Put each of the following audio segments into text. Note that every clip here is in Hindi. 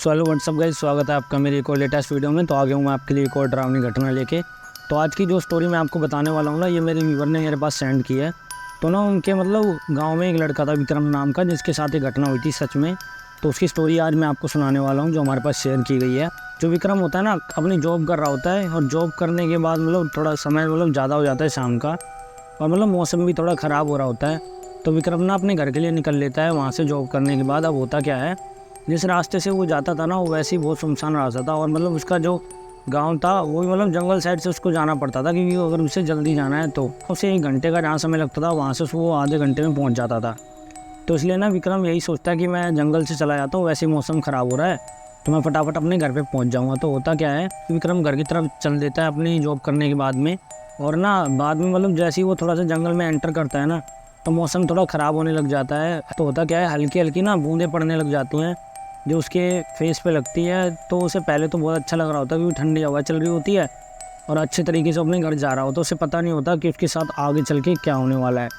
सो हेलो व्हाट्सअप गाइस, स्वागत है आपका मेरी एक और लेटेस्ट वीडियो में। तो आ गया हूँ मैं आपके लिए एक और डरावनी घटना लेके। तो आज की जो स्टोरी मैं आपको बताने वाला हूँ ना, ये मेरे व्यूवर ने मेरे पास सेंड की है। तो ना उनके गांव में एक लड़का था विक्रम नाम का, जिसके साथ एक घटना हुई थी सच में। तो उसकी स्टोरी आज मैं आपको सुनाने वाला हूँ, जो हमारे पास शेयर की गई है। जो विक्रम होता है ना, अपनी जॉब कर रहा होता है, और जॉब करने के बाद थोड़ा समय ज़्यादा हो जाता है शाम का, और मौसम भी थोड़ा ख़राब हो रहा होता है। तो विक्रम ना अपने घर के लिए निकल लेता है वहाँ से जॉब करने के बाद। अब होता क्या है, जिस रास्ते से वो जाता था ना, वो वैसे ही बहुत सुनसान रास्ता था, और उसका जो गांव था वो भी जंगल साइड से उसको जाना पड़ता था, क्योंकि अगर उसे जल्दी जाना है तो उसे 1 घंटे का जहाँ समय लगता था, वहाँ से वो आधे घंटे में पहुँच जाता था। तो इसलिए ना विक्रम यही सोचता है कि मैं जंगल से चला जाता हूँ, वैसे ही मौसम ख़राब हो रहा है तो मैं फटाफट अपने घर पर पहुँच जाऊँगा। तो होता क्या है, विक्रम घर की तरफ चल देता है अपनी जॉब करने के बाद में। और ना बाद में जैसे ही वो थोड़ा सा जंगल में एंटर करता है ना, तो मौसम थोड़ा ख़राब होने लग जाता है। तो होता क्या है, हल्की हल्की ना बूंदें पड़ने लग जाती हैं जो उसके फेस पे लगती है। तो उसे पहले तो बहुत अच्छा लग रहा होता है, क्योंकि ठंडी हवा चल रही होती है और अच्छे तरीके से अपने घर जा रहा होता है। उसे पता नहीं होता कि उसके साथ आगे चल के क्या होने वाला है।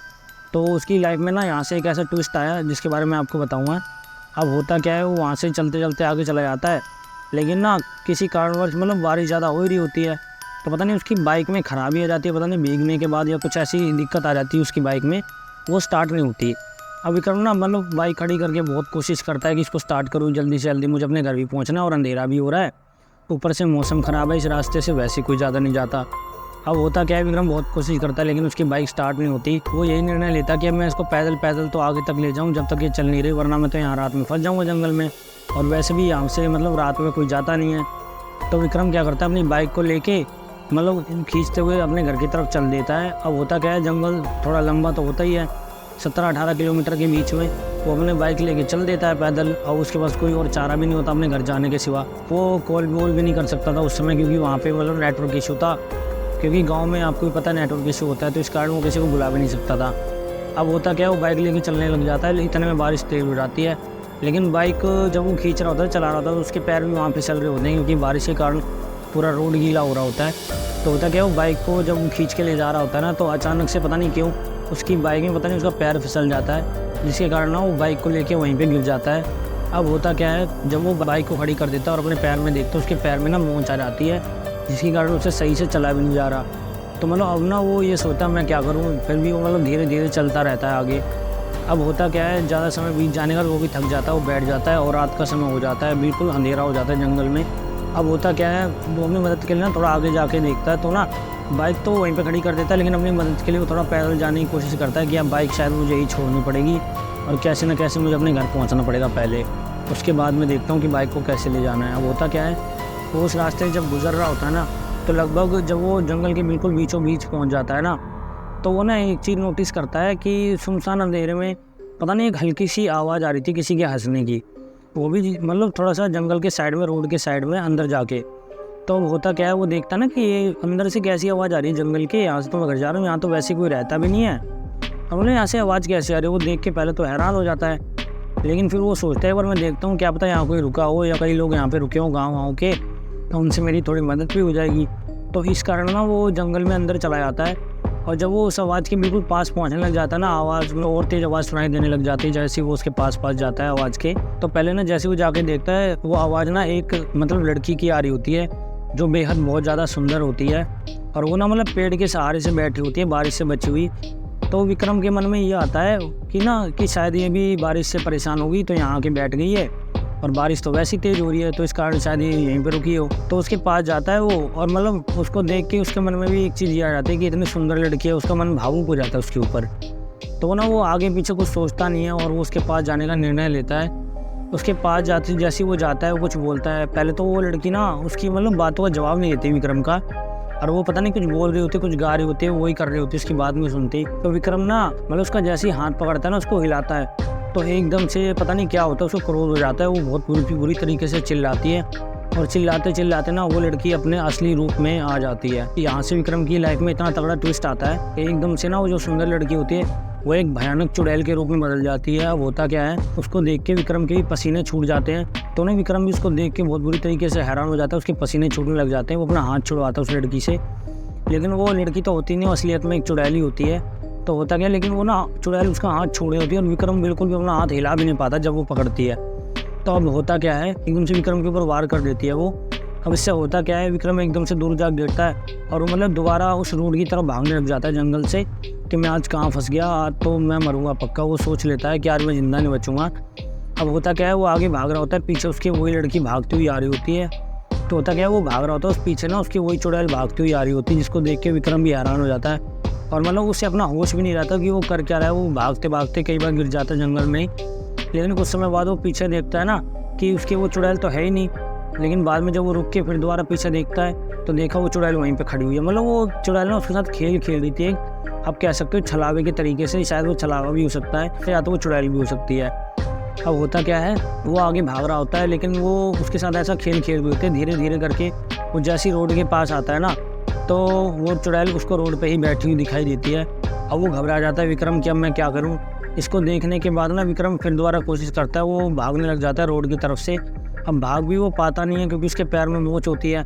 तो उसकी लाइफ में ना यहाँ से एक ऐसा ट्विस्ट आया जिसके बारे में आपको बताऊँगा। अब होता क्या है, वो वहाँ से चलते चलते आगे चला जाता है, लेकिन ना किसी कारणवश बारिश ज़्यादा हो ही रही होती है। तो पता नहीं उसकी बाइक में ख़राबी आ जाती है, पता नहीं भीगने के बाद या कुछ ऐसी दिक्कत आ जाती है उसकी बाइक में, वो स्टार्ट नहीं होती। अब विक्रम ना बाइक खड़ी करके बहुत कोशिश करता है कि इसको स्टार्ट करूँ जल्दी से जल्दी, मुझे अपने घर भी पहुँचना है, और अंधेरा भी हो रहा है, ऊपर से मौसम ख़राब है, इस रास्ते से वैसे कोई ज़्यादा नहीं जाता। अब होता क्या है, विक्रम बहुत कोशिश करता है लेकिन उसकी बाइक स्टार्ट नहीं होती। वो यही निर्णय लेता कि अब मैं इसको पैदल पैदल तो आगे तक ले जाऊँ जब तक ये चल नहीं रही, वरना मैं तो यहाँ रात में फंस जाऊँगा जंगल में, और वैसे भी यहाँ से रात में कोई जाता नहीं है। तो विक्रम क्या करता है, अपनी बाइक को लेके खींचते हुए अपने घर की तरफ चल देता है। अब होता क्या है, जंगल थोड़ा लंबा तो होता ही है, 17-18 किलोमीटर के बीच में। वो अपने बाइक लेके चल देता है पैदल, और उसके पास कोई और चारा भी नहीं होता अपने घर जाने के सिवा। वो कॉल वॉल भी नहीं कर सकता था उस समय, क्योंकि वहाँ पे नेटवर्क इशू था, क्योंकि गांव में आपको भी पता है नेटवर्क इशू होता है, तो इस कारण वो किसी को बुला भी नहीं सकता था। अब होता क्या है, वो बाइक लेके चलने लग जाता है, इतने में बारिश तेज हो जाती है। लेकिन बाइक जब वो खींच रहा होता है, चला रहा होता है, तो उसके पैर भी वहाँ फिसल रहे होते हैं, क्योंकि बारिश के कारण पूरा रोड गीला हो रहा होता है। तो होता क्या है, वो बाइक को जब वो खींच के ले जा रहा होता है ना, तो अचानक से पता नहीं क्यों उसकी बाइक में पता नहीं उसका पैर फिसल जाता है, जिसके कारण ना वो बाइक को लेके वहीं पे गिर जाता है। अब होता क्या है, जब वो बाइक को खड़ी कर देता है और अपने पैर में देखता है, उसके पैर में ना मोच आ जाती है, जिसके कारण उसे सही से चला भी नहीं जा रहा। तो अब ना वो ये सोचता मैं क्या करूँ, फिर भी वो धीरे धीरे चलता रहता है आगे। अब होता क्या है, ज़्यादा समय बीत जाने का वो भी थक जाता है, वो बैठ जाता है, और रात का समय हो जाता है, बिल्कुल अंधेरा हो जाता है जंगल में। अब होता क्या है, वो अपनी मदद के लिए ना थोड़ा आगे जाके देखता है, तो ना बाइक तो वहीं पे खड़ी कर देता है, लेकिन अपनी मदद के लिए वो थोड़ा पैदल जाने की कोशिश करता है कि अब बाइक शायद मुझे ही छोड़नी पड़ेगी, और कैसे न कैसे मुझे अपने घर पहुंचना पड़ेगा पहले, उसके बाद मैं देखता हूँ कि बाइक को कैसे ले जाना है। अब होता क्या है, वो उस रास्ते से जब गुजर रहा होता है ना, तो लगभग जब वो जंगल के बिल्कुल बीचों बीच पहुँच जाता है ना, तो वो ना एक चीज़ नोटिस करता है कि सुनसान अंधेरे में पता नहीं एक हल्की सी आवाज़ आ रही थी किसी के हंसने की, वो भी थोड़ा सा जंगल के साइड में, रोड के साइड में अंदर जाके। तो होता क्या है, वो देखता ना कि ये अंदर से कैसी आवाज़ आ रही है जंगल के, यहाँ से तो मैं घर जा रहा हूँ, यहाँ तो वैसे कोई रहता भी नहीं है, अब यहाँ से आवाज़ कैसे आ रही है। वो देख के पहले तो हैरान हो जाता है, लेकिन फिर वो सोचता है, एक बार मैं देखता हूँ, क्या पता यहाँ कोई रुका हो या कई लोग यहाँ पे रुके हों गाँव के, तो उनसे मेरी थोड़ी मदद भी हो जाएगी। तो इस कारण ना वो जंगल में अंदर चला जाता है, और जब वो उस आवाज़ के बिल्कुल पास पहुँचने लग जाता है ना, आवाज़ और तेज़ आवाज़ सुनाई देने लग जाती है जैसे वो उसके पास जाता है आवाज़ के। तो पहले ना जैसे वो जाके देखता है, वो आवाज़ ना एक लड़की की आ रही होती है, जो बेहद बहुत ज़्यादा सुंदर होती है, और वो ना पेड़ के सहारे से बैठी होती है, बारिश से बची हुई। तो विक्रम के मन में ये आता है कि शायद ये भी बारिश से परेशान होगी, तो यहाँ आके बैठ गई है, और बारिश तो वैसे ही तेज़ हो रही है, तो इस कारण शायद ये यहीं पर रुकी हो। तो उसके पास जाता है वो, और उसको देख के उसके मन में भी एक चीज़ ये आ जाती है कि इतनी सुंदर लड़की है, उसका मन भावुक हो जाता है उसके ऊपर। तो वो आगे पीछे कुछ सोचता नहीं है, और वो उसके पास जाने का निर्णय लेता है। उसके पास जाते जैसे वो जाता है, वो कुछ बोलता है। पहले तो वो लड़की ना उसकी बातों का जवाब नहीं देती विक्रम का, और वो पता नहीं कुछ बोल रही होती, कुछ गा रही होती है, वही कर रही होती है, उसकी बात नहीं सुनती। तो विक्रम ना उसका जैसे ही हाथ पकड़ता है ना, उसको हिलाता है, तो एकदम से पता नहीं क्या होता है, उसको क्रोध हो जाता है, वो बहुत बुरी तरीके से चिल्लाती है, और चिल्लाते चिल्लाते ना वो लड़की अपने असली रूप में आ जाती है। यहाँ से विक्रम की लाइफ में इतना तगड़ा ट्विस्ट आता है कि एकदम से ना वो जो सुंदर लड़की होती है, वो एक भयानक चुड़ैल के रूप में बदल जाती है। अब होता क्या है, उसको देख के विक्रम के भी पसीने छूट जाते हैं, तो विक्रम भी उसको देख के बहुत बुरी तरीके से हैरान हो जाता है, उसके पसीने छूटने लग जाते हैं। वो अपना हाथ छुड़वाता है उस लड़की से, लेकिन वो लड़की तो होती नहीं, असलियत में एक चुड़ैल ही होती है। तो होता क्या, लेकिन वो ना चुड़ैल उसका हाथ छोड़े होती है, और विक्रम बिल्कुल भी अपना हाथ हिला भी नहीं पाता जब वो पकड़ती है। तो अब होता क्या है, एकदम से विक्रम के ऊपर वार कर देती है वो। अब इससे होता क्या है, विक्रम एकदम से दूर जा गिरता है और वो मतलब दोबारा उस रोड की तरफ भागने लग जाता है जंगल से कि मैं आज कहाँ फंस गया, आज तो मैं मरूंगा पक्का। वो सोच लेता है कि आज मैं ज़िंदा नहीं बचूंगा। अब होता क्या है, वो आगे भाग रहा होता है, पीछे उसकी वही लड़की भागती हुई आ रही होती है। तो होता क्या है, वो भाग रहा होता है, उस पीछे ना उसकी वही चुड़ैल भागती हुई आ रही होती है, जिसको देख के विक्रम भी हैरान हो जाता है। और मतलब उससे अपना होश भी नहीं रहता कि वो कर क्या रहा है। वो भागते भागते कई बार गिर जाता है जंगल में ही, लेकिन कुछ समय बाद वो पीछे देखता है ना कि उसकी वो चुड़ैल तो है ही नहीं। लेकिन बाद में जब वो रुक के फिर दोबारा पीछे देखता है तो देखा वो चुड़ैल वहीं पे खड़ी हुई है। मतलब वो चुड़ैल ना उसके साथ खेल रही थी, आप कह सकते हो छलावे के तरीके से। शायद वो छलावा भी हो सकता है या तो वो चुड़ैल भी हो सकती है। अब होता क्या है, वो आगे भाग रहा होता है, लेकिन वो उसके साथ ऐसा खेल भी होते हैं। धीरे धीरे करके वो जैसी रोड के पास आता है ना, तो वो चुड़ैल उसको रोड पे ही बैठी हुई दिखाई देती है। अब वो घबरा जाता है विक्रम कि अब मैं क्या करूँ। इसको देखने के बाद ना विक्रम फिर दोबारा कोशिश करता है, वो भागने लग जाता है रोड की तरफ से। अब भाग भी वो पाता नहीं है क्योंकि उसके पैर में मोच होती है।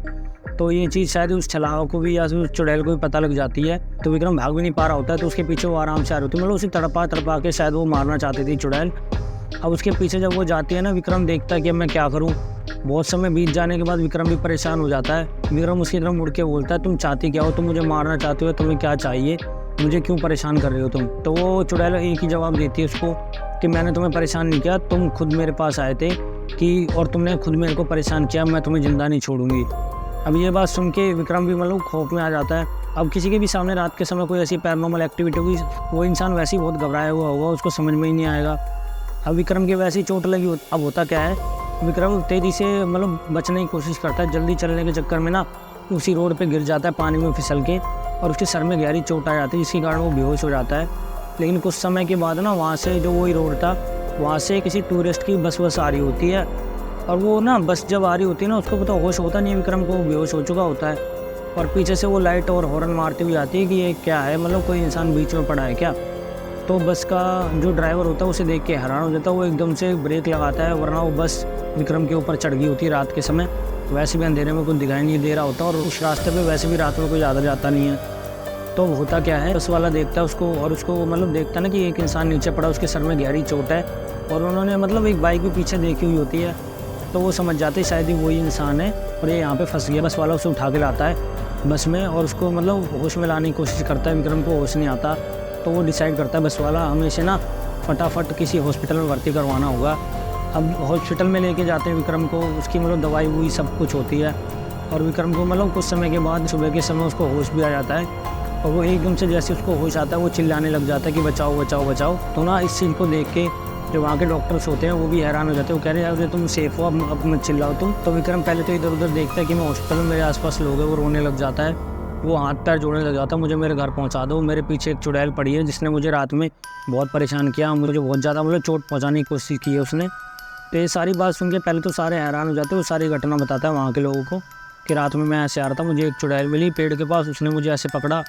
तो ये चीज़ शायद उस छलावा को भी या उस चुड़ैल को भी पता लग जाती है। तो विक्रम भाग भी नहीं पा रहा होता है, तो उसके पीछे वो आराम से आ रही होती है। मतलब उसे तड़पा के शायद वो मारना चाहती थी चुड़ैल। अब उसके पीछे जब वो जाती है ना, विक्रम देखता है कि अब मैं क्या करूँ। बहुत समय बीत जाने के बाद विक्रम भी परेशान हो जाता है। विक्रम उसकी तरफ मुड़ के बोलता है, तुम चाहती क्या हो, तुम मुझे मारना चाहते हो, तुम्हें क्या चाहिए, मुझे क्यों परेशान कर रहे हो तुम। तो वो चुड़ैल एक ही जवाब देती है उसको कि मैंने तुम्हें परेशान नहीं किया, तुम खुद मेरे पास आए थे कि और तुमने खुद मेरे को परेशान किया, मैं तुम्हें जिंदा नहीं छोड़ूंगी। अब ये बात सुन के विक्रम भी मतलब खौफ में आ जाता है। अब किसी के भी सामने रात के समय कोई ऐसी पैरानॉर्मल एक्टिविटी होगी, वो इंसान वैसे ही बहुत घबराया हुआ होगा, उसको समझ में ही नहीं आएगा। अब विक्रम की वैसे ही चोट लगी। अब होता क्या है, विक्रम तेज़ी से मतलब बचने की कोशिश करता है। जल्दी चलने के चक्कर में ना उसी रोड पे गिर जाता है पानी में फिसल के, और उसके सर में गहरी चोट आ जाती है, जिसके कारण वो बेहोश हो जाता है। लेकिन कुछ समय के बाद ना वहाँ से जो वही रोड था, वहाँ से किसी टूरिस्ट की बस आ रही होती है। और वो ना बस जब आ रही होती है ना, उसको पता होश होता नहीं है विक्रम को, वो बेहोश हो चुका होता है। और पीछे से वो लाइट और हॉर्न मारती हुई आती है कि ये क्या है, मतलब कोई इंसान बीच में पड़ा है क्या। तो बस का जो ड्राइवर होता है उसे देख के हैरान हो जाता है। वो एकदम से ब्रेक लगाता है, वरना वो बस विक्रम के ऊपर चढ़ गई होती है रात के समय। वैसे भी अंधेरे में कुछ दिखाई नहीं दे रहा होता, और उस रास्ते पे वैसे भी रात में कोई ज़्यादा जाता नहीं है। तो होता क्या है, बस वाला देखता है उसको, और उसको मतलब देखता है ना कि एक इंसान नीचे पड़ा, उसके सर में गहरी चोट है, और उन्होंने मतलब एक बाइक भी पीछे देखी हुई होती है। तो वो समझ जाते हैं शायद ही वही इंसान है और ये यहाँ पे फंस गया। बस वाला उसे उठा के लाता है बस में, और उसको मतलब होश में लाने की कोशिश करता है। विक्रम को होश नहीं आता, तो वो डिसाइड करता है बस वाला हमें इसे ना फटाफट किसी हॉस्पिटल में भर्ती करवाना होगा। अब हॉस्पिटल में लेके जाते हैं विक्रम को, उसकी मतलब दवाई वही सब कुछ होती है। और विक्रम को मतलब कुछ समय के बाद सुबह के समय उसको होश भी आ जाता है, और वो एकदम से जैसे उसको होश आता है वो चिल्लाने लग जाता है कि बचाओ बचाओ बचाओ। तो ना इस चीज़ को देख के जो वहाँ के डॉक्टर्स होते हैं वो भी हैरान हो जाते हैं। वो कह रहे हैं यार तुम सेफ हो, अब मत चिल्लाओ तुम। तो विक्रम पहले तो इधर उधर देखता है कि मैं हॉस्पिटल में, मेरे आसपास लोग हैं, वो रोने लग जाता है, वो हाथ पैर जोड़ने लग जाता है, मुझे मेरे घर पहुँचा दो, मेरे पीछे एक चुड़ैल पड़ी है जिसने मुझे रात में बहुत परेशान किया, मुझे बहुत ज़्यादा मतलब चोट पहुँचाने की कोशिश की है उसने। तो ये सारी बात सुन के पहले तो सारे हैरान हो जाते हैं। वो सारी घटना बताता है वहाँ के लोगों को कि रात में मैं ऐसे आ रहा था, मुझे एक चुड़ैल मिली पेड़ के पास, उसने मुझे ऐसे पकड़ा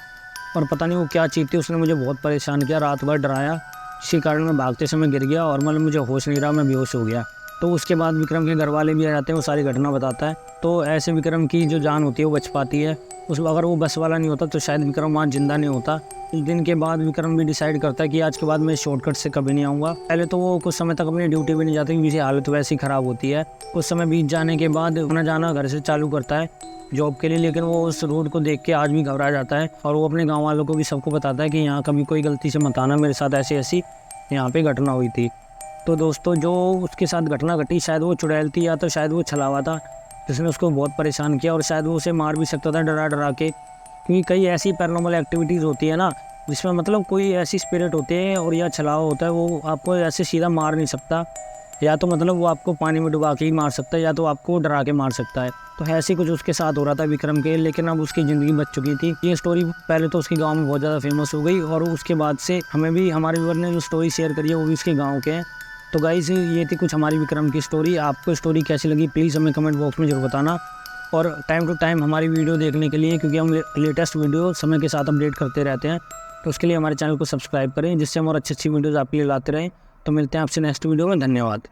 और पता नहीं वो क्या चीज़ थी, उसने मुझे बहुत परेशान किया, रात भर डराया, इसी कारण मैं भागते समय गिर गया और मतलब मुझे होश नहीं रहा, मैं बेहोश हो गया। तो उसके बाद विक्रम के घर वाले भी आ जाते हैं, वो सारी घटना बताता है। तो ऐसे विक्रम की जो जान होती है वो बच पाती है। उस अगर वो बस वाला नहीं होता तो शायद विक्रम वहाँ जिंदा नहीं होता। कुछ दिन के बाद विक्रम भी डिसाइड करता है कि आज के बाद मैं शॉर्टकट से कभी नहीं आऊँगा। पहले तो वो कुछ समय तक अपनी ड्यूटी भी नहीं जाती क्योंकि हालत वैसी ख़राब होती है। कुछ समय बीत जाने के बाद आना जाना घर से चालू करता है जॉब के लिए, लेकिन वो उस रोड को देख के आज भी घबरा जाता है और वो अपने गाँव वालों को भी सबको बताता है कि यहाँ कभी कोई गलती से मत आना, मेरे साथ ऐसी ऐसी यहाँ पे घटना हुई थी। तो दोस्तों जो उसके साथ घटना घटी शायद वो चुड़ैल थी या तो शायद वो छलावा था जिसने उसको बहुत परेशान किया, और शायद वो उसे मार भी सकता था डरा डरा के, क्योंकि कई ऐसी पैरानॉर्मल एक्टिविटीज़ होती है ना जिसमें मतलब कोई ऐसी स्पिरिट होती है और या छलावा होता है, वो आपको ऐसे सीधा मार नहीं सकता, या तो मतलब वो आपको पानी में डुबा के ही मार सकता है या तो आपको डरा के मार सकता है। तो ऐसे कुछ उसके साथ हो रहा था विक्रम के, लेकिन अब उसकी ज़िंदगी बच चुकी थी। ये स्टोरी पहले तो उसके गांव में बहुत ज़्यादा फेमस हो गई और उसके बाद से हमें भी हमारे व्यूअर ने जो स्टोरी शेयर करी है वो भी उसके गाँव के हैं। तो गाइस ये थी कुछ हमारी विक्रम की स्टोरी। आपको स्टोरी कैसी लगी प्लीज़ हमें कमेंट बॉक्स में जरूर बताना, और टाइम टू टाइम हमारी वीडियो देखने के लिए, क्योंकि हम लेटेस्ट वीडियो समय के साथ अपडेट करते रहते हैं, तो उसके लिए हमारे चैनल को सब्सक्राइब करें जिससे हम और अच्छी वीडियोज़ आपके लिए लाते रहें। तो मिलते हैं आपसे नेक्स्ट वीडियो में, धन्यवाद।